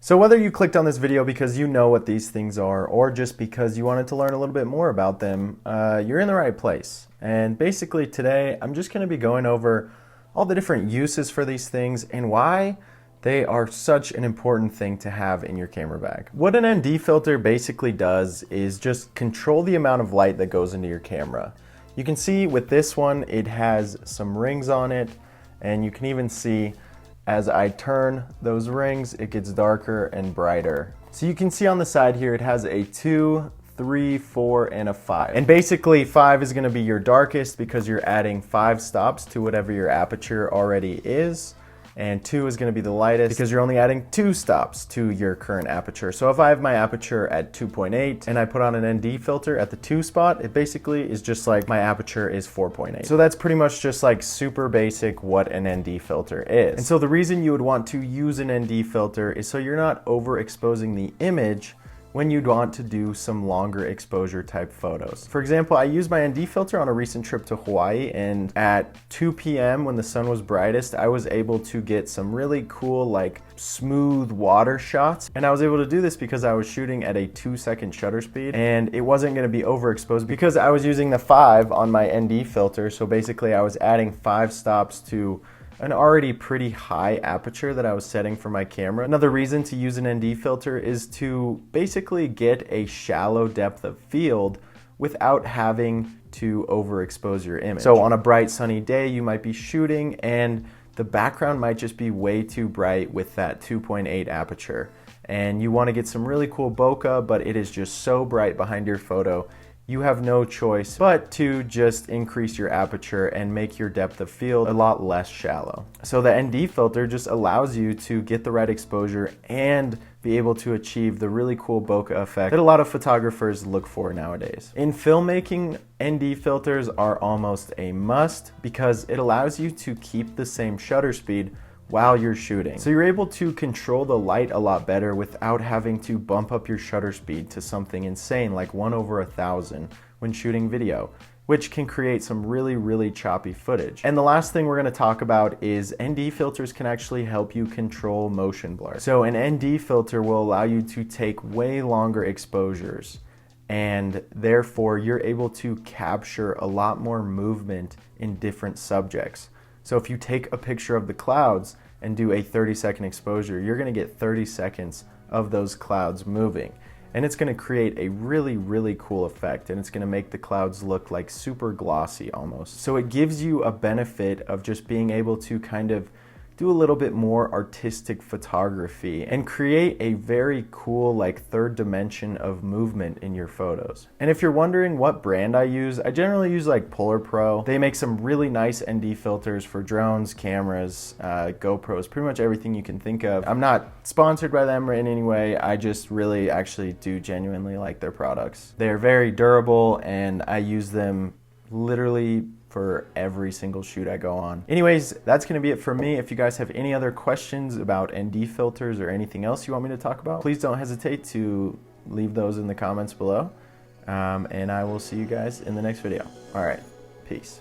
So whether you clicked on this video because you know what these things are or just because you wanted to learn a little bit more about them, you're in the right place. And basically today I'm just going to be going over all the different uses for these things and why they are such an important thing to have in your camera bag. What an ND filter basically does is just control the amount of light that goes into your camera. You can see with this one it has some rings on it, and you can even see as I turn those rings, it gets darker and brighter. So you can see on the side here, it has a 2, 3, 4, and a 5. And basically 5 is gonna be your darkest because you're adding 5 stops to whatever your aperture already is. And 2 is gonna be the lightest because you're only adding 2 stops to your current aperture. So if I have my aperture at 2.8 and I put on an ND filter at the 2 spot, it basically is just like my aperture is 4.8. So that's pretty much just like super basic what an ND filter is. And so the reason you would want to use an ND filter is so you're not overexposing the image when you'd want to do some longer exposure type photos. For example, I used my ND filter on a recent trip to Hawaii, and at 2 p.m. when the sun was brightest, I was able to get some really cool like smooth water shots. And I was able to do this because I was shooting at a 2-second shutter speed and it wasn't gonna be overexposed because I was using the 5 on my ND filter. So basically I was adding 5 stops to an already pretty high aperture that I was setting for my camera. Another reason to use an ND filter is to basically get a shallow depth of field without having to overexpose your image. So on a bright sunny day, you might be shooting and the background might just be way too bright with that 2.8 aperture. And you want to get some really cool bokeh, but it is just so bright behind your photo. You have no choice but to just increase your aperture and make your depth of field a lot less shallow. So the ND filter just allows you to get the right exposure and be able to achieve the really cool bokeh effect that a lot of photographers look for nowadays. In filmmaking, ND filters are almost a must because it allows you to keep the same shutter speed while you're shooting. So you're able to control the light a lot better without having to bump up your shutter speed to something insane like 1/1000 when shooting video, which can create some really choppy footage. And the last thing we're gonna talk about is ND filters can actually help you control motion blur. So an ND filter will allow you to take way longer exposures, and therefore you're able to capture a lot more movement in different subjects. So if you take a picture of the clouds and do a 30-second exposure, you're gonna get 30 seconds of those clouds moving. And it's gonna create a really cool effect, and it's gonna make the clouds look like super glossy almost. So it gives you a benefit of just being able to kind of do a little bit more artistic photography and create a very cool like third dimension of movement in your photos. And if you're wondering what brand I use, I generally use like Polar Pro. They make some really nice ND filters for drones, cameras, GoPros, pretty much everything you can think of. I'm not sponsored by them in any way. I just really actually do genuinely like their products. They're very durable and I use them literally for every single shoot I go on. Anyways, that's gonna be it for me. If you guys have any other questions about ND filters or anything else you want me to talk about, please don't hesitate to leave those in the comments below. And I will see you guys in the next video. All right, peace.